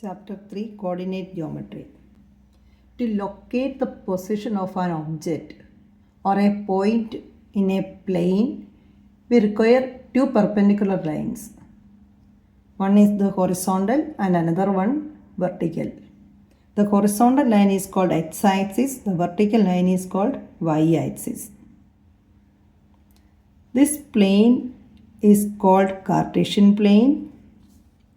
Chapter 3 Coordinate Geometry. To locate the position of an object or a point in a plane, we require two perpendicular lines. One is the horizontal and another one vertical. The horizontal line is called x-axis, the vertical line is called y-axis. This plane is called Cartesian plane.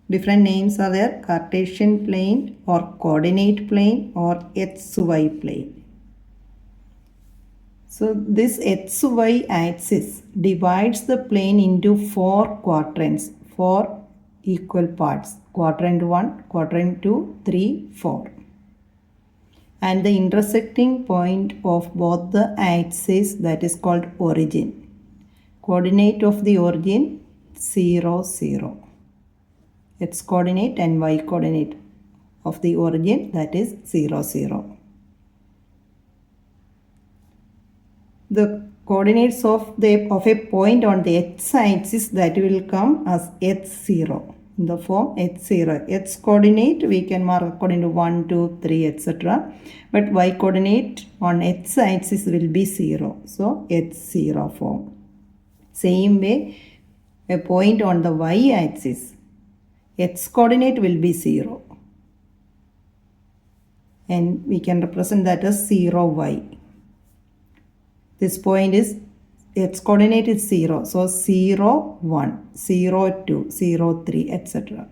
Different names are there: Cartesian plane or coordinate plane or XY plane. So this XY axis divides the plane into four quadrants, four equal parts: quadrant 1, quadrant 2, 3, 4. And the intersecting point of both the axes, that is called origin. Coordinate of the origin 0, 0. X coordinate and y coordinate of the origin, that is 0, 0. The coordinates of a point on the x-axis, that will come as h0 in the form h0. X coordinate we can mark according to 1, 2, 3, etc. But y coordinate on x-axis will be 0. So h0 form. Same way, a point on the y-axis, x coordinate will be 0 and we can represent that as 0y. This point is x coordinate is 0, so 0, 1, 0, 2, 0, 3, etc.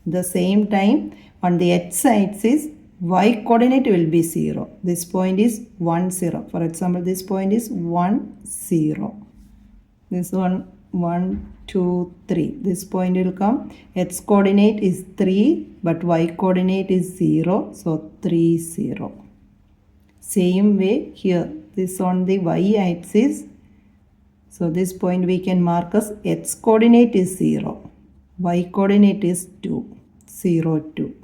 The same time on the x-axis, y coordinate will be 0. This point is 1, 0. For example, this point is 1, 0. This one 1, 2, 3. This point will come. X coordinate is 3, but y coordinate is 0. So 3, 0. Same way here. This on the y axis. So this point we can mark as x coordinate is 0. Y coordinate is 2. 0, 2.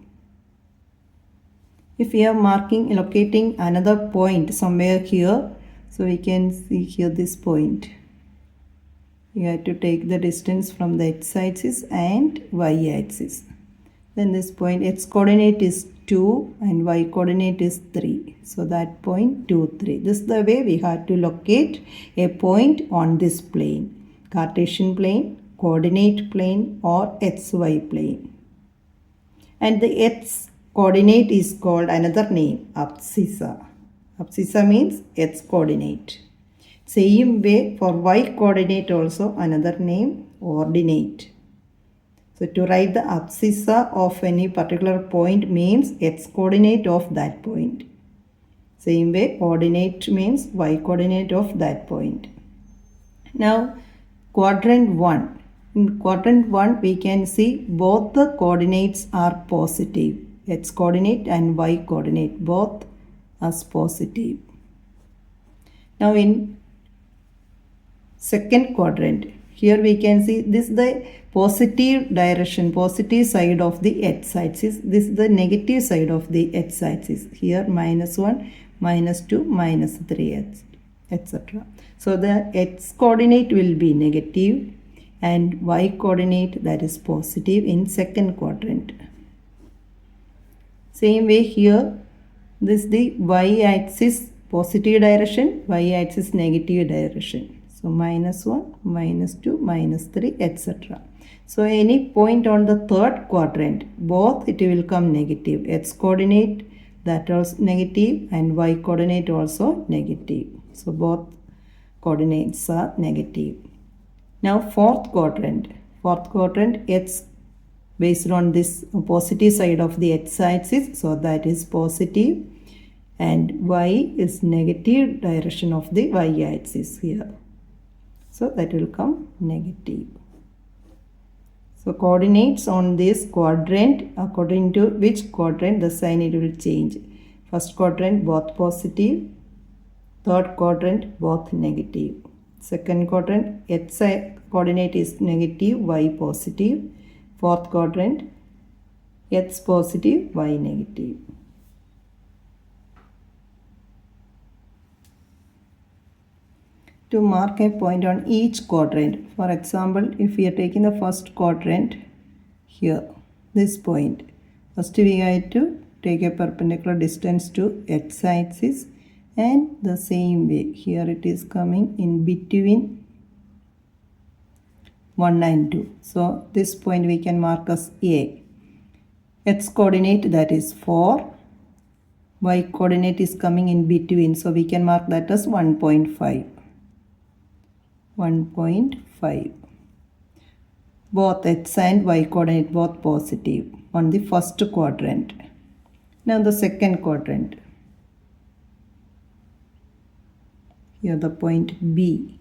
If we are locating another point somewhere here, so we can see here this point. You have to take the distance from the x-axis and y-axis. Then this point x coordinate is 2 and y coordinate is 3. So that point 2, 3. This is the way we have to locate a point on this plane. Cartesian plane, coordinate plane or xy plane. And the x coordinate is called another name, abscissa. Abscissa means x coordinate. Same way for y coordinate also another name, ordinate. So to write the abscissa of any particular point means x coordinate of that point. Same way ordinate means y coordinate of that point. Now quadrant 1. In quadrant 1 we can see both the coordinates are positive. X coordinate and y coordinate both as positive. Now in second quadrant, here we can see this is the positive direction, positive side of the x-axis. This is the negative side of the x-axis. Here -1, -2, -3, etc. So the x coordinate will be negative and y coordinate, that is positive, in second quadrant. Same way here, this is the y-axis positive direction, y-axis negative direction. So -1, -2, -3, etc. So any point on the third quadrant, both it will come negative. X coordinate, that also negative, and y coordinate also negative. So both coordinates are negative. Now fourth quadrant, x based on this positive side of the x-axis, so that is positive, and y is negative direction of the y-axis here. So that will come negative. So coordinates on this quadrant, according to which quadrant the sign it will change. First quadrant both positive, third quadrant both negative. Second quadrant x coordinate is negative, y positive. Fourth quadrant x positive, y negative. To mark a point on each quadrant. For example, if we are taking the first quadrant here, this point, First we have to take a perpendicular distance to x-axis, and the same way here it is coming in between 1 and 2. So this point we can mark as A. X coordinate, that is 4. Y coordinate is coming in between, so we can mark that as 1.5. 1.5. Both x and y coordinate both positive on the first quadrant. Now the second quadrant. Here the point B.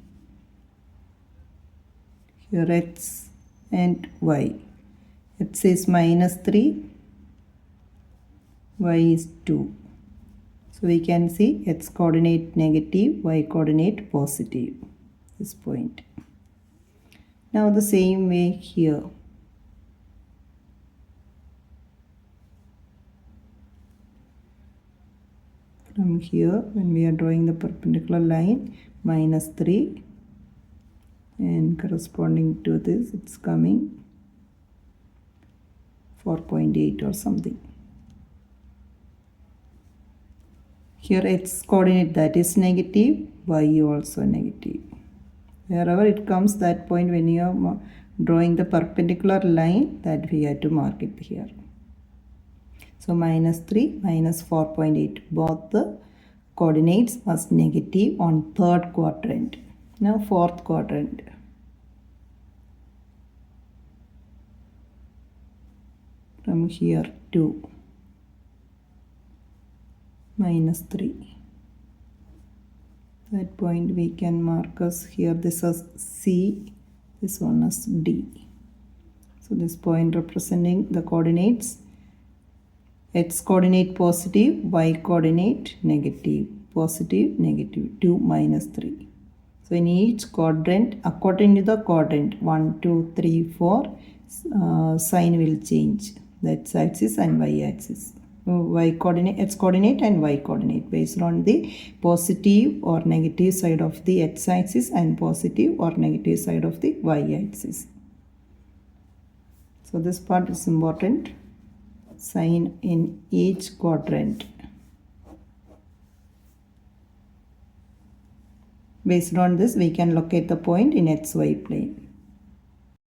Here x and y. X is -3, y is 2. So we can see x coordinate negative, y coordinate positive. This point. Now the same way here. From here, when we are drawing the perpendicular line, -3, and corresponding to this, it's coming 4.8 or something. Here x coordinate, that is negative, y also negative. Wherever it comes, that point when you are drawing the perpendicular line, that we have to mark it here. So -3 -4.8, both the coordinates was negative on third quadrant. Now fourth quadrant. From here to -3. That point we can mark as here, this is C, this one is D. So this point representing the coordinates. X coordinate positive, y coordinate negative, positive, negative, 2, -3. So in each quadrant, according to the quadrant 1, 2, 3, 4, sign will change. The x-axis and y-axis. Y coordinate, x coordinate and y coordinate based on the positive or negative side of the x-axis and positive or negative side of the y-axis. So this part is important. Sign in each quadrant. Based on this, we can locate the point in xy plane.